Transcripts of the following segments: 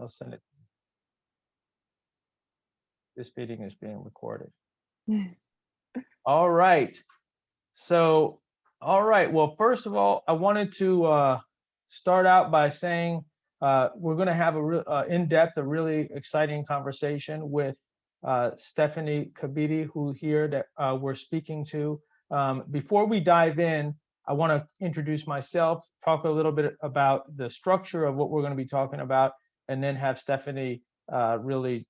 I'll send it. This meeting is being recorded. All right. So, all right. Well, first of all, I wanted to start out by saying we're going to have a in-depth, a really exciting conversation with Stefanie Kebede, who here that we're speaking to. Before we dive in, I want to introduce myself, talk a little bit about the structure of what we're going to be talking about, and then have Stefanie really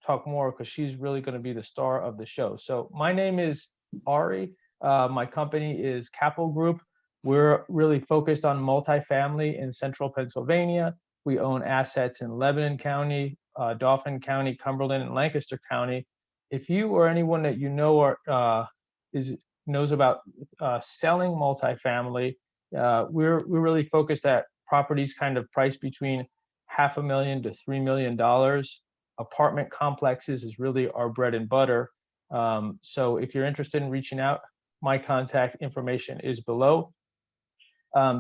talk more, because she's really going to be the star of the show. So my name is Ari. My company is Kapel Group. We're really focused on multifamily in central Pennsylvania. We own assets in Lebanon County, Dauphin County, Cumberland, and Lancaster County. If you or anyone that you know knows about selling multifamily, we're really focused at properties kind of priced between $500,000 to $3 million. Apartment complexes is really our bread and butter. So if you're interested in reaching out, my contact information is below.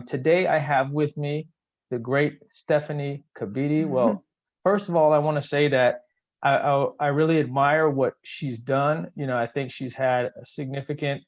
Today I have with me the great Stefanie Kebede. Well, first of all, I want to say that I really admire what she's done. You know, I think she's had a significant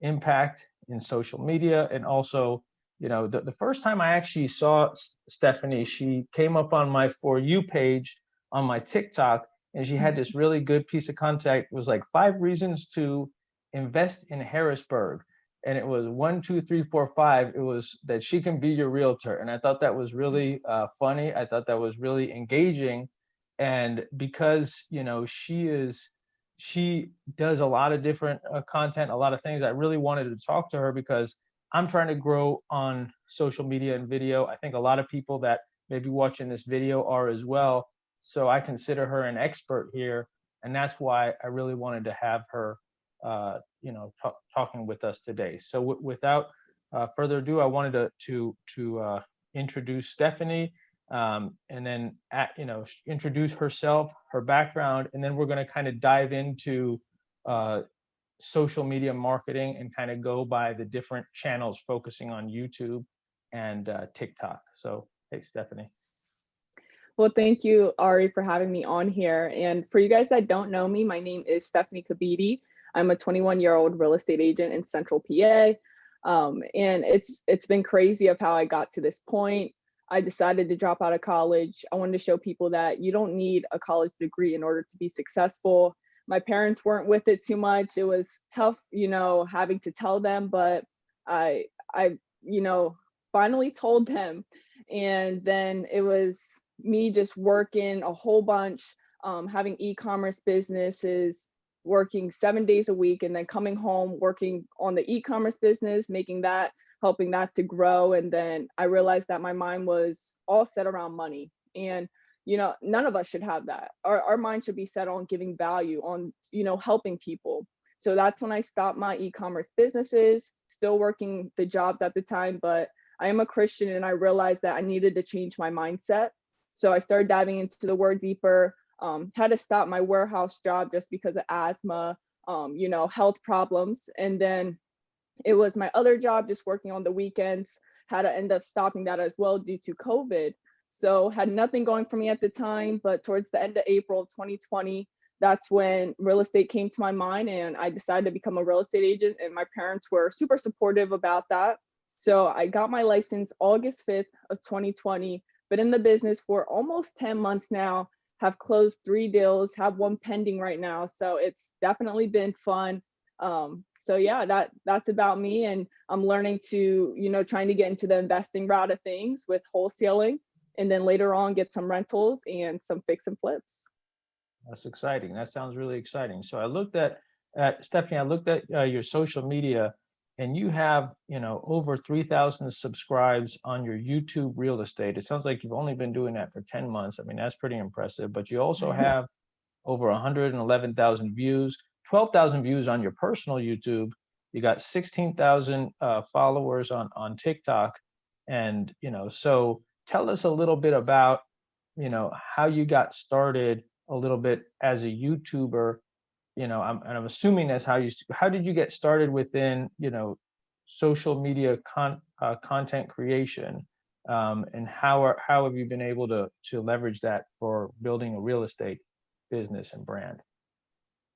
impact in social media, and also, you know, the first time I actually saw Stefanie, she came up on my For You page on my TikTok, and she had this really good piece of content. It was like 5 reasons to invest in Harrisburg. And it was 1, 2, 3, 4, 5. It was that she can be your realtor. And I thought that was really funny. I thought that was really engaging. And because, you know, she does a lot of different content, a lot of things, I really wanted to talk to her because I'm trying to grow on social media and video. I think a lot of people that may be watching this video are as well. So I consider her an expert here, and that's why I really wanted to have her, you know, talking with us today. So without further ado, I wanted to introduce Stefanie, and then you know, introduce herself, her background, and then we're going to kind of dive into social media marketing and kind of go by the different channels, focusing on YouTube and TikTok. So, hey, Stefanie. Well, thank you, Ari, for having me on here. And for you guys that don't know me, my name is Stefanie Kebede. I'm a 21-year-old real estate agent in Central PA. And it's been crazy of how I got to this point. I decided to drop out of college. I wanted to show people that you don't need a college degree in order to be successful. My parents weren't with it too much. It was tough, you know, having to tell them, but I, you know, finally told them. And then it was me just working a whole bunch, having e-commerce businesses, working 7 days a week, and then coming home, working on the e-commerce business, making that, helping that to grow. And then I realized that my mind was all set around money. And, you know, none of us should have that. Our mind should be set on giving value, on, you know, helping people. So that's when I stopped my e-commerce businesses, still working the jobs at the time, but I am a Christian, and I realized that I needed to change my mindset. So I started diving into the word deeper, had to stop my warehouse job just because of asthma, you know, health problems. And then it was my other job, just working on the weekends, had to end up stopping that as well due to COVID. So had nothing going for me at the time, but towards the end of April of 2020, that's when real estate came to my mind, and I decided to become a real estate agent, and my parents were super supportive about that. So I got my license August 5th of 2020. Been in the business for almost 10 months now, have closed 3 deals, have 1 pending right now. So it's definitely been fun. So yeah, that's about me. And I'm learning to, you know, trying to get into the investing route of things with wholesaling, and then later on get some rentals and some fix and flips. That's exciting. That sounds really exciting. So I looked at Stefanie, I looked at your social media, and you have, you know, over 3,000 subscribes on your YouTube real estate. It sounds like you've only been doing that for 10 months. I mean, that's pretty impressive, but you also have over 111,000 views, 12,000 views on your personal YouTube. You got 16,000 followers on TikTok. And, you know, so tell us a little bit about, you know, how you got started a little bit as a YouTuber. You know, I'm assuming that's how did you get started within, you know, social media content creation? And how have you been able to leverage that for building a real estate business and brand?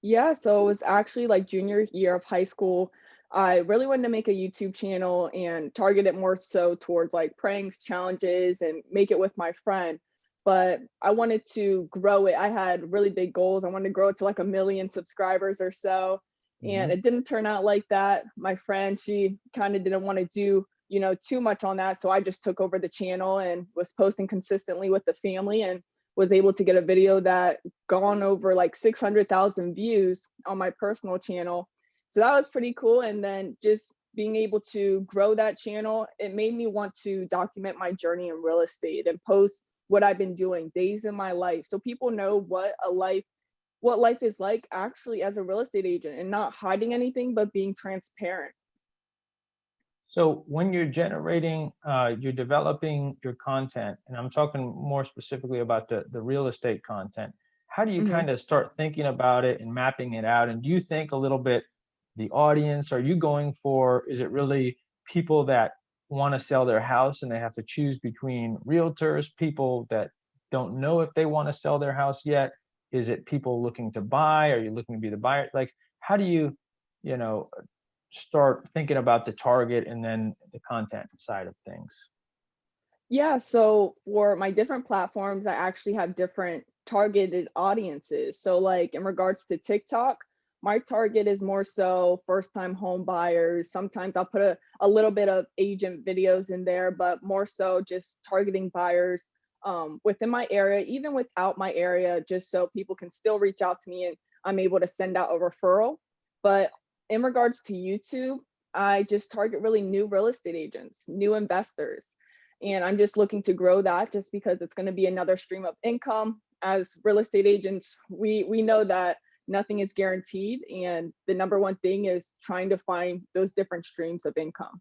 Yeah, so it was actually like junior year of high school. I really wanted to make a YouTube channel and target it more so towards like pranks, challenges, and make it with my friend. But I wanted to grow it. I had really big goals. I wanted to grow it to like 1 million subscribers or so. And Mhm. it didn't turn out like that. My friend, she kind of didn't want to do, too much on that. So I just took over the channel and was posting consistently with the family and was able to get a video that gone over like 600,000 views on my personal channel. So that was pretty cool. And then just being able to grow that channel, it made me want to document my journey in real estate and post what I've been doing, days in my life. So people know what life is like actually as a real estate agent and not hiding anything, but being transparent. So when you're developing your content, and I'm talking more specifically about the real estate content, how do you Mhm. kind of start thinking about it and mapping it out? And do you think a little bit the audience, are you going for, is it really people that want to sell their house and they have to choose between realtors, people that don't know if they want to sell their house yet? Is it people looking to buy? Are you looking to be the buyer? Like, how do you know, start thinking about the target and then the content side of things? Yeah, so for my different platforms, I actually have different targeted audiences. So, like in regards to TikTok, my target is more so first time home buyers. Sometimes I'll put a little bit of agent videos in there, but more so just targeting buyers within my area, even without my area, just so people can still reach out to me and I'm able to send out a referral. But in regards to YouTube, I just target really new real estate agents, new investors, and I'm just looking to grow that just because it's going to be another stream of income. As real estate agents, we know that nothing is guaranteed, and the number one thing is trying to find those different streams of income.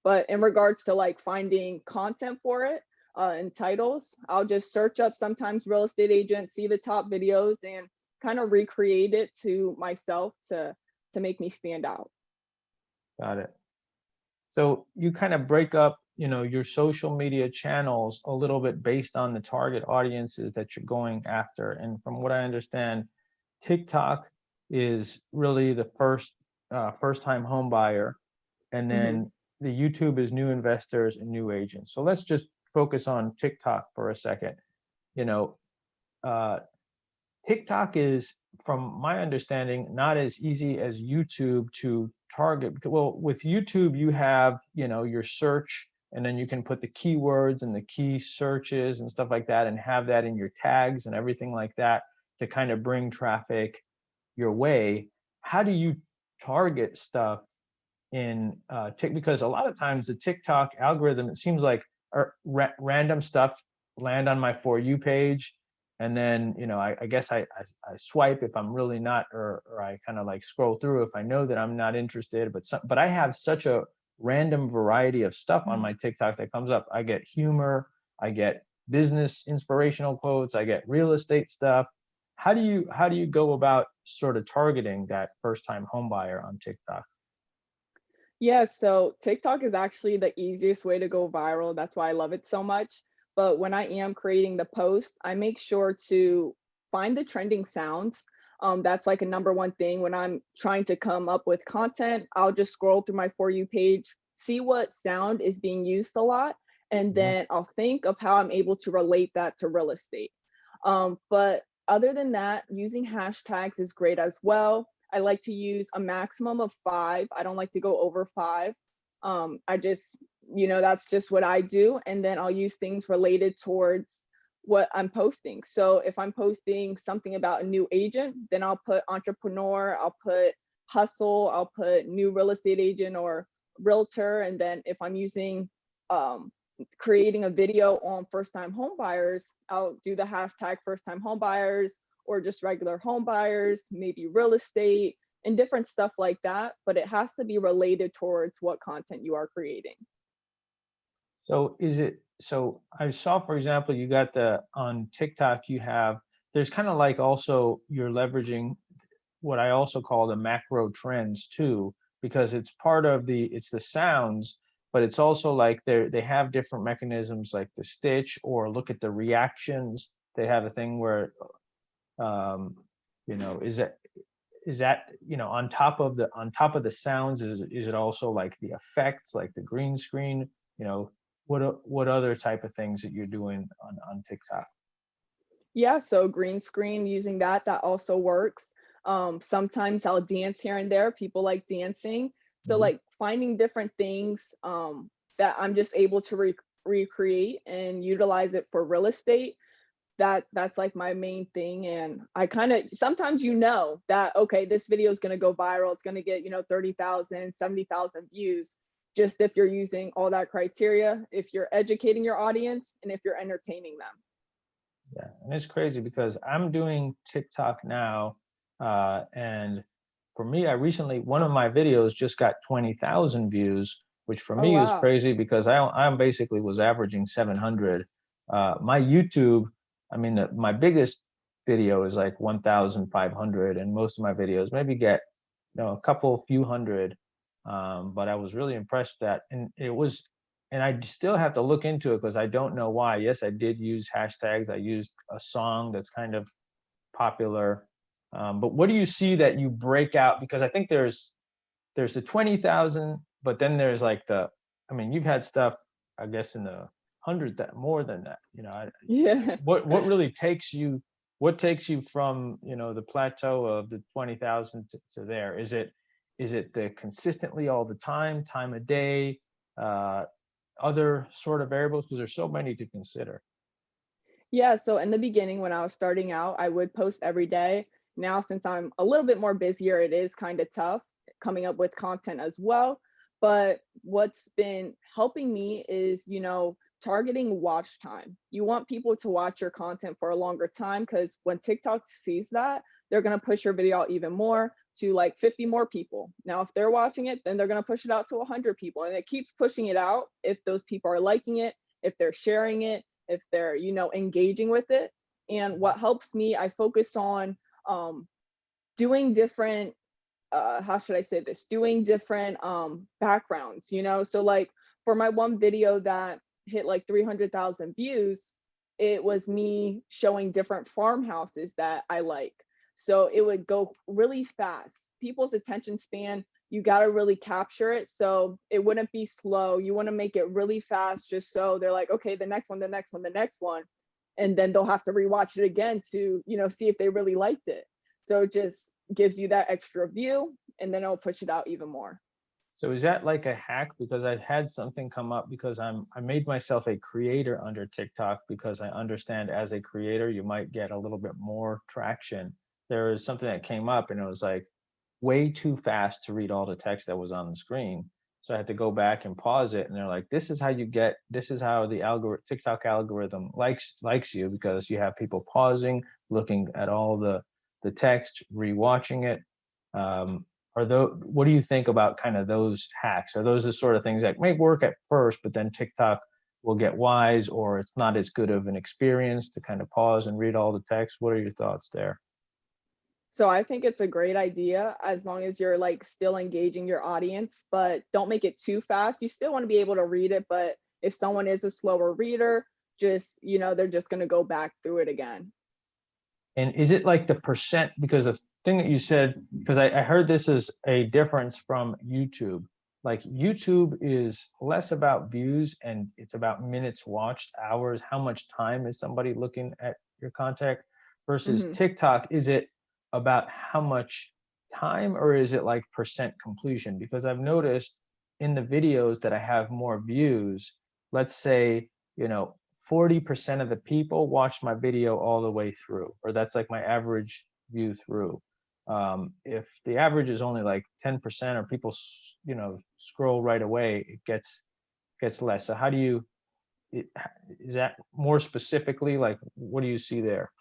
But in regards to like finding content for it and titles, I'll just search up sometimes real estate agent, see the top videos, and kind of recreate it to myself to make me stand out. Got it. So you kind of break up, your social media channels a little bit based on the target audiences that you're going after. And from what I understand, TikTok is really the first time home buyer, and Hmm. then the YouTube is new investors and new agents. So let's just focus on TikTok for a second. You know, uh, TikTok is, from my understanding, not as easy as YouTube to target. Well, with YouTube, you have, your search, and then you can put the keywords and the key searches and stuff like that, and have that in your tags and everything like that to kind of bring traffic your way. How do you target stuff in because a lot of times the TikTok algorithm, it seems like random stuff land on my For You page, and then I guess I swipe if I'm really not, or I kind of like scroll through if I know that I'm not interested. But I have such a random variety of stuff on my TikTok that comes up. I get humor, I get business inspirational quotes, I get real estate stuff. How do you go about sort of targeting that first time home buyer on TikTok? Yeah, so TikTok is actually the easiest way to go viral. That's why I love it so much. But when I am creating the post, I make sure to find the trending sounds. That's like a number one thing when I'm trying to come up with content. I'll just scroll through my For You page, see what sound is being used a lot, and Mhm. then I'll think of how I'm able to relate that to real estate. But other than that, using hashtags is great as well. I like to use a maximum of 5. I don't like to go over 5. I just, that's just what I do. And then I'll use things related towards what I'm posting. So if I'm posting something about a new agent, then I'll put entrepreneur, I'll put hustle, I'll put new real estate agent or realtor. And then if I'm using um, creating a video on first time home buyers, I'll do the hashtag first time home buyers or just regular home buyers, maybe real estate and different stuff like that. But it has to be related towards what content you are creating. So I saw, for example, you got on TikTok, there's kind of like, also you're leveraging what I also call the macro trends too, because it's the sounds, but it's also like they have different mechanisms like the stitch, or look at the reactions. They have a thing where, you know, is that, you know, on top of the sounds, is it also like the effects, like the green screen, you know, what other type of things that you're doing on TikTok? Yeah, so green screen, using that also works. Sometimes I'll dance here and there. People like dancing. So Mhm. like finding different things that I'm just able to recreate and utilize it for real estate. That's like my main thing. And I kind of sometimes, you know, that okay, this video is going to go viral. It's going to get, you know, 30,000, 70,000 views, just if you're using all that criteria, if you're educating your audience, and if you're entertaining them. Yeah, and it's crazy because I'm doing TikTok now, and for me, I recently, one of my videos just got 20,000 views, which for Oh me is wow. crazy because I'm basically was averaging 700. My YouTube, I mean, my biggest video is like 1,500, and most of my videos maybe get, you know, a couple few hundred. But I was really impressed that, and it was, and I still have to look into it because I don't know why. Yes, I did use hashtags. I used a song that's kind of popular. But what do you see that you break out? Because I think there's the 20,000, but then there's like the, I mean, you've had stuff, I guess, in the hundred, that more than that. You know, Yeah. what really takes you? What takes you from, you know, the plateau of the 20,000 to there? Is it the consistently all the time of day? Uh, Other sort of variables, because there's so many to consider. Yeah, so in the beginning when I was starting out, I would post every day. Now, since I'm a little bit more busier, it is kind of tough coming up with content as well. But what's been helping me is, you know, targeting watch time. You want people to watch your content for a longer time because when TikTok sees that, they're going to push your video out even more to like 50 more people. Now, if they're watching it, then they're going to push it out to 100 people. And it keeps pushing it out if those people are liking it, if they're sharing it, if they're, you know, engaging with it. And what helps me, I focus on doing different how should I say this, doing different backgrounds, you know. So like for my one video that hit like 300,000 views, it was me showing different farmhouses that I like. So it would go really fast. People's attention span, you got to really capture it. So it wouldn't be slow. You want to make it really fast just so they're like, okay, the next one, the next one, the next one. And then they'll have to rewatch it again to, you know, see if they really liked it. So it just gives you that extra view, and then it'll push it out even more. So is that like a hack? Because I've had something come up because I made myself a creator under TikTok because I understand as a creator you might get a little bit more traction. There was something that came up and it was like way too fast to read all the text that was on the screen. So I had to go back and pause it, and they're like, this is how the algorithm, TikTok algorithm likes you, because you have people pausing, looking at all the text, rewatching it. Um, what do you think about kind of those hacks? Are those the sort of things that may work at first, but then TikTok will get wise, or it's not as good of an experience to kind of pause and read all the text? What are your thoughts there? So I think it's a great idea as long as you're like still engaging your audience, but don't make it too fast. You still want to be able to read it, but if someone is a slower reader, just, you know, they're just going to go back through it again. And is it like the percent? Because the thing that you said, because I heard this is a difference from YouTube. Like YouTube is less about views and it's about minutes watched, hours, how much time is somebody looking at your content, versus Hmm. TikTok. Is it about how much time, or is it like percent completion? Because I've noticed in the videos that I have more views, let's say, you know, 40% of the people watch my video all the way through, or that's like my average view through. If the average is only like 10%, or people, you know, scroll right away, it gets less. So how do you, it, is that more specifically, like, what do you see there?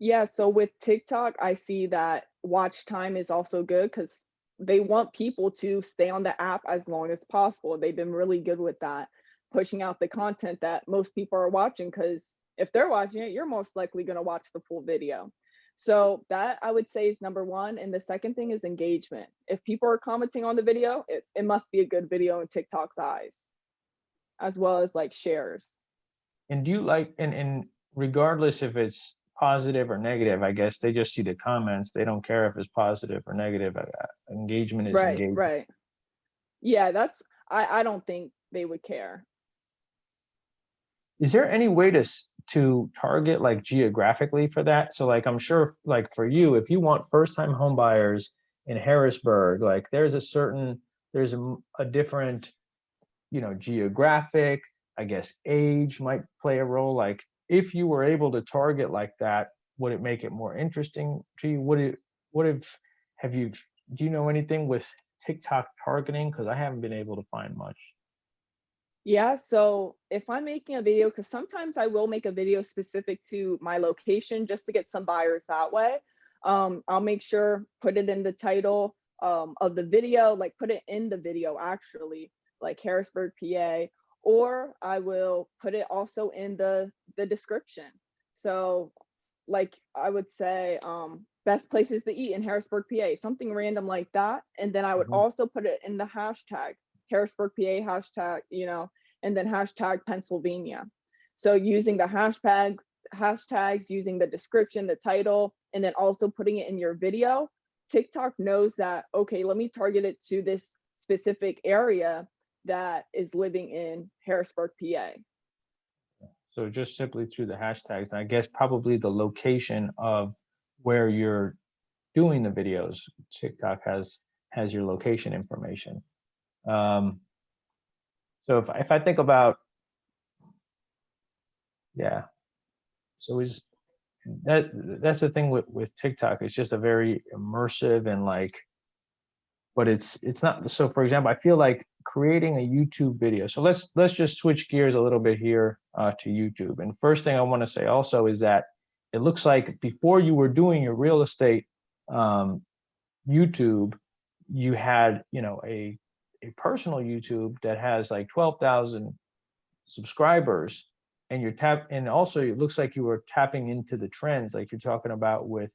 Yeah, so with TikTok, I see that watch time is also good because they want people to stay on the app as long as possible. They've been really good with that, pushing out the content that most people are watching because if they're watching it, you're most likely going to watch the full video. So that I would say is number one. And the second thing is engagement. If people are commenting on the video, it must be a good video in TikTok's eyes, as well as like shares. And do you like, and regardless if it's positive or negative, I guess they just see the comments. They don't care if it's positive or negative. Engagement is Right, engagement. right. Yeah, that's, I don't think they would care. Is there any way to target like geographically for that? So like I'm sure like for you, if you want first-time home buyers in Harrisburg, like there's a different, you know, geographic, I guess age might play a role. Like if you were able to target like that, would it make it more interesting to you? What if have you do you know anything with TikTok targeting? Because I haven't been able to find much. Yeah, so if I'm making a video, because sometimes I will make a video specific to my location just to get some buyers that way. I'll make sure, put it in the title of the video, like put it in the video actually, like Harrisburg, PA, or I will put it also in the description. So like I would say, best places to eat in Harrisburg, PA, something random like that. And then I would Mhm. also put it in the hashtag Harrisburg, PA hashtag, you know, and then hashtag Pennsylvania. So using the hashtags, using the description, the title, and then also putting it in your video, TikTok knows that, okay, let me target it to this specific area that is living in Harrisburg, PA. So just simply through the hashtags, and I guess probably the location of where you're doing the videos. TikTok has your location information. Um, so if I think about, yeah, so is that's the thing with TikTok. It's just a very immersive and like, but it's not. So for example, I feel like creating a YouTube video. So let's just switch gears a little bit here to YouTube. And first thing I want to say also is that it looks like before you were doing your real estate um, YouTube, you had, you know, a personal YouTube that has like 12,000 subscribers, and and also it looks like you were tapping into the trends like you're talking about with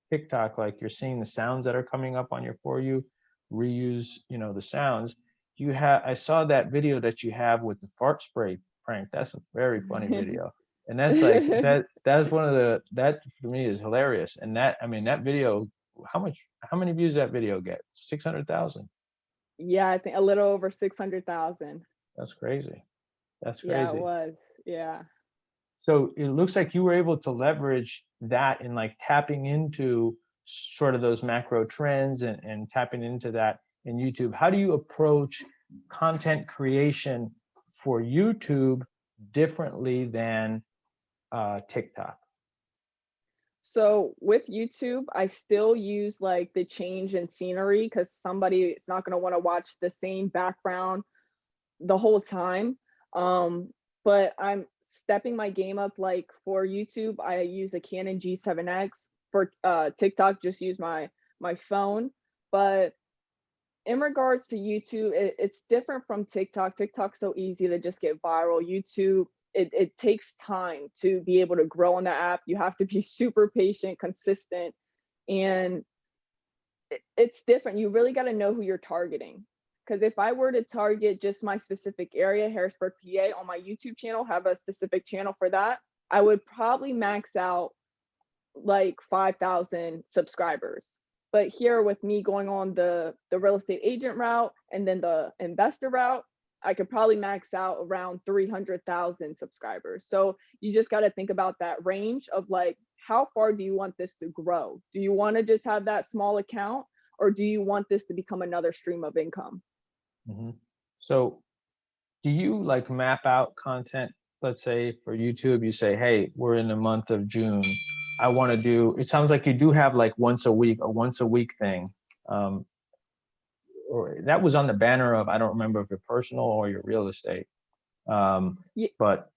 TikTok, like you're seeing the sounds that are coming up on your For You, reuse, you know, the sounds. I saw that video that you have with the fart spray prank. That's a very funny video. And that's like that's one of that for me is hilarious. And that, I mean, that video, how many views that video get? 600,000. Yeah, I think a little over 600,000. That's crazy. That's Yeah, it crazy. was. Yeah. So it looks like you were able to leverage that in like tapping into sort of those macro trends and tapping into that in YouTube. How do you approach content creation for YouTube differently than TikTok? So with YouTube, I still use like the change in scenery because somebody is not going to want to watch the same background the whole time. But I'm stepping my game up. Like for YouTube, I use a Canon G7X. For TikTok, just use my phone. But in regards to YouTube, it's different from TikTok. TikTok's so easy to just get viral. YouTube, it takes time to be able to grow on the app. You have to be super patient, consistent, and it's different. You really got to know who you're targeting. Because if I were to target just my specific area, Harrisburg, PA, on my YouTube channel, have a specific channel for that, I would probably max out like 5,000 subscribers. But here with me going on the real estate agent route and then the investor route, I could probably max out around 300,000 subscribers. So you just got to think about that range of like, how far do you want this to grow? Do you want to just have that small account, or do you want this to become another stream of income? Mhm. So do you like map out content? Let's say for YouTube, you say, hey, we're in the month of June. I want to do, it sounds like you do have like a once a week thing. Um, or that was on the banner of, I don't remember if your personal or your real estate. Yeah, But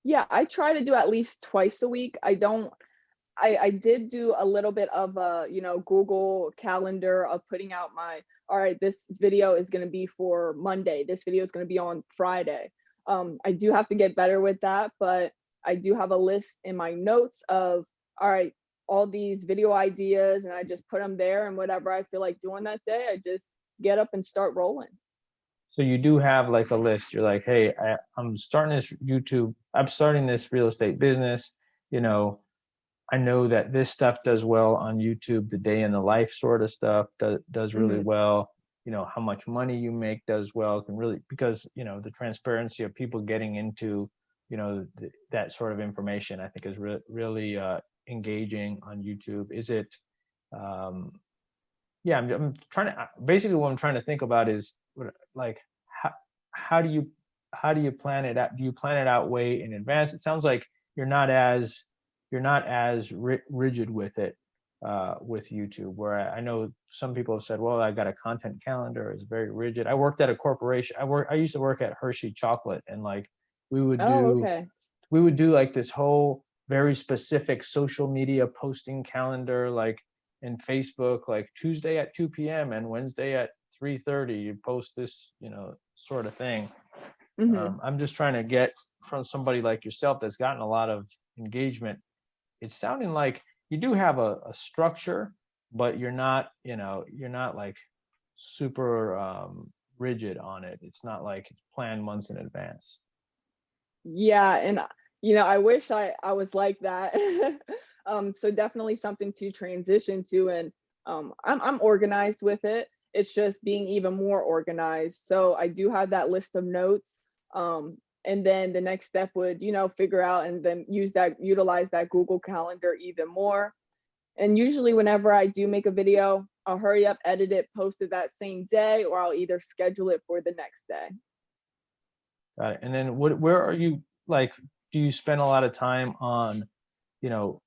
yeah, I try to do at least twice a week. I did do a little bit of a, you know, Google calendar of putting out my, all right, this video is going to be for Monday. This video is going to be on Friday. I do have to get better with that, but I do have a list in my notes of all right, all these video ideas, and I just put them there, and whatever I feel like doing that day, I just get up and start rolling. So you do have like a list. You're like, hey, I'm starting this YouTube, I'm starting this real estate business. You know, I know that this stuff does well on YouTube. The day in the life sort of stuff does really Mhm. well. You know, how much money you make does well, can really, because, you know, the transparency of people getting into, you know, that sort of information, I think is really engaging on YouTube. Is it, um, yeah, I'm trying to, basically what I'm trying to think about is like, how, how do you, how do you plan it out? Do you plan it out way in advance? It sounds like you're not as, rigid with it, with YouTube, where I know some people have said, well, I got a content calendar, it's very rigid. I worked at a corporation. I used to work at Hershey Chocolate, and like we would Oh, do, okay. like this whole very specific social media posting calendar, like in Facebook, like Tuesday at 2 p.m. and Wednesday at 3:30, you post this, you know, sort of thing. Mhm. I'm just trying to get from somebody like yourself that's gotten a lot of engagement. It's sounding like you do have a structure, but you're not, you know, you're not like super rigid on it. It's not like it's planned months in advance. Yeah, and I wish I was like that. So definitely something to transition to, and I'm organized with it. It's just being even more organized. So I do have that list of notes. And then the next step would, figure out and then utilize that Google Calendar even more. And usually whenever I do make a video, I'll hurry up, edit it, post it that same day, or I'll either schedule it for the next day. Got it. And then where are you, like, do you spend a lot of time on, you know,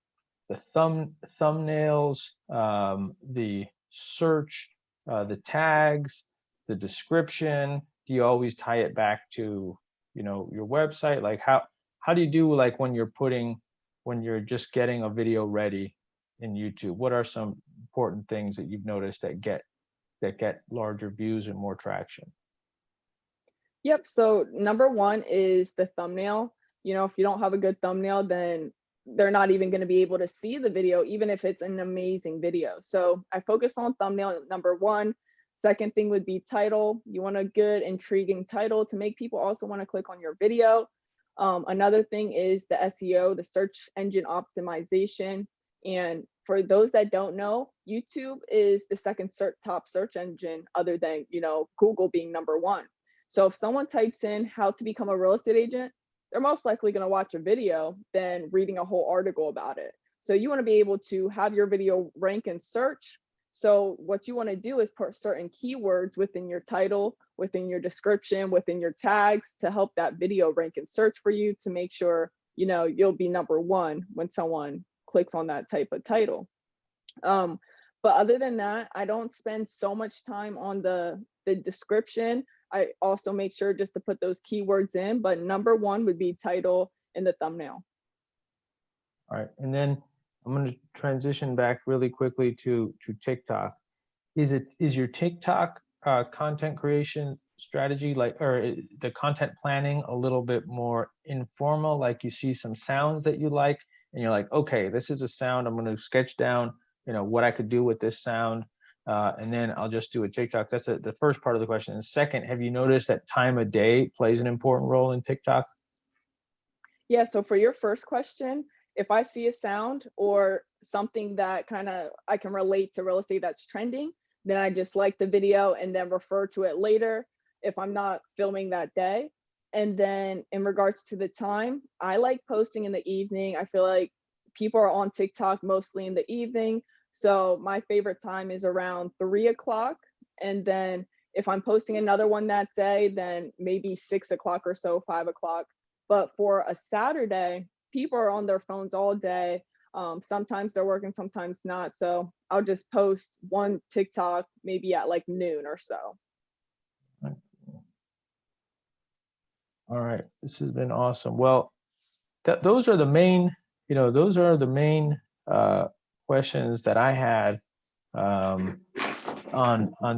the thumbnails, the search, the tags, the description? Do you always tie it back to, you know, your website? Like how do you do, like when when you're just getting a video ready in YouTube? What are some important things that you've noticed that get larger views and more traction? Yep. So number one is the thumbnail. If you don't have a good thumbnail, then they're not even going to be able to see the video, even if it's an amazing video. So I focus on thumbnail, number one. Second thing would be title. You want a good, intriguing title to make people also want to click on your video. Another thing is the SEO, the search engine optimization. And for those that don't know, YouTube is the second top search engine other than, Google being number one. So if someone types in how to become a real estate agent, they're most likely going to watch a video than reading a whole article about it. So you want to be able to have your video rank in search. So what you want to do is put certain keywords within your title, within your description, within your tags to help that video rank in search for you to make sure, you'll be number one when someone clicks on that type of title. But other than that, I don't spend so much time on the description. I also make sure just to put those keywords in, but number one would be title and the thumbnail. All right. And then I'm going to transition back really quickly to TikTok. Is your TikTok content creation strategy, like, or the content planning, a little bit more informal? Like you see some sounds that you like and you're like, okay, this is a sound, I'm going to sketch down, you know, what I could do with this sound. And then I'll just do a TikTok. That's the first part of the question. And second, have you noticed that time of day plays an important role in TikTok? Yeah, so for your first question, if I see a sound or something that kind of I can relate to real estate that's trending, then I just like the video and then refer to it later if I'm not filming that day. And then in regards to the time, I like posting in the evening. I feel like people are on TikTok mostly in the evening. So my favorite time is around 3 o'clock. And then if I'm posting another one that day, then maybe 6 o'clock or so, 5 o'clock. But for a Saturday, people are on their phones all day. Sometimes they're working, sometimes not. So I'll just post one TikTok maybe at like noon or so. All right, this has been awesome. Well, those are the main, questions that I had, on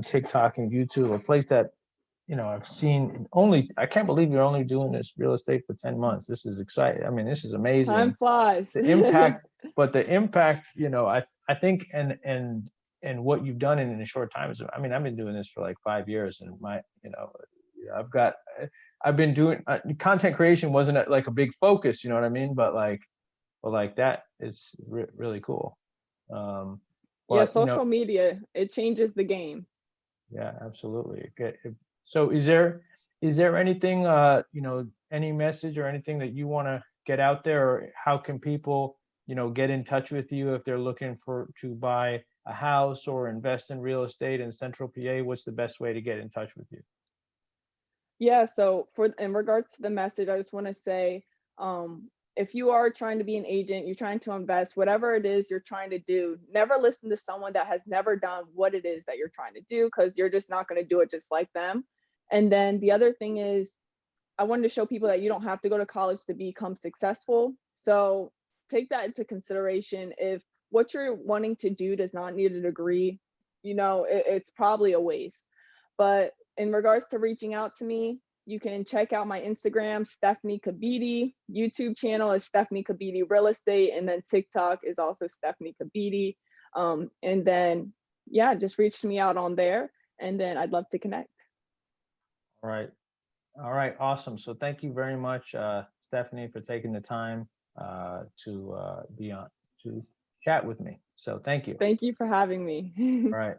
TikTok and YouTube, a place that, I've seen only. I can't believe you're only doing this real estate for 10 months. This is exciting. I mean, this is Time amazing. flies. The impact, but the impact, I think, and what you've done in a short time is, I mean, I've been doing this for like 5 years, and I've been doing content creation wasn't like a big focus, you know what I mean? But like that is really cool. Yeah, But social media, it changes the game. yeah, absolutely. Okay. So is there anything, any message or anything that you want to get out there, or how can people, get in touch with you if they're looking to buy a house or invest in real estate in Central PA? What's the best way to get in touch with you? Yeah, so in regards to the message, I just want to say, if you are trying to be an agent, you're trying to invest, whatever it is you're trying to do, never listen to someone that has never done what it is that you're trying to do, because you're just not going to do it just like them. And then the other thing is, I wanted to show people that you don't have to go to college to become successful. So take that into consideration. If what you're wanting to do does not need a degree, it's probably a waste. But in regards to reaching out to me, you can check out my Instagram, Stefanie Kebede. YouTube channel is Stefanie Kebede Real Estate. And then TikTok is also Stefanie Kebede. And then, yeah, just reach me out on there. And then I'd love to connect. All right. All right. Awesome. So thank you very much, Stefanie, for taking the time to be on to chat with me. So thank you. Thank you for having me. All right.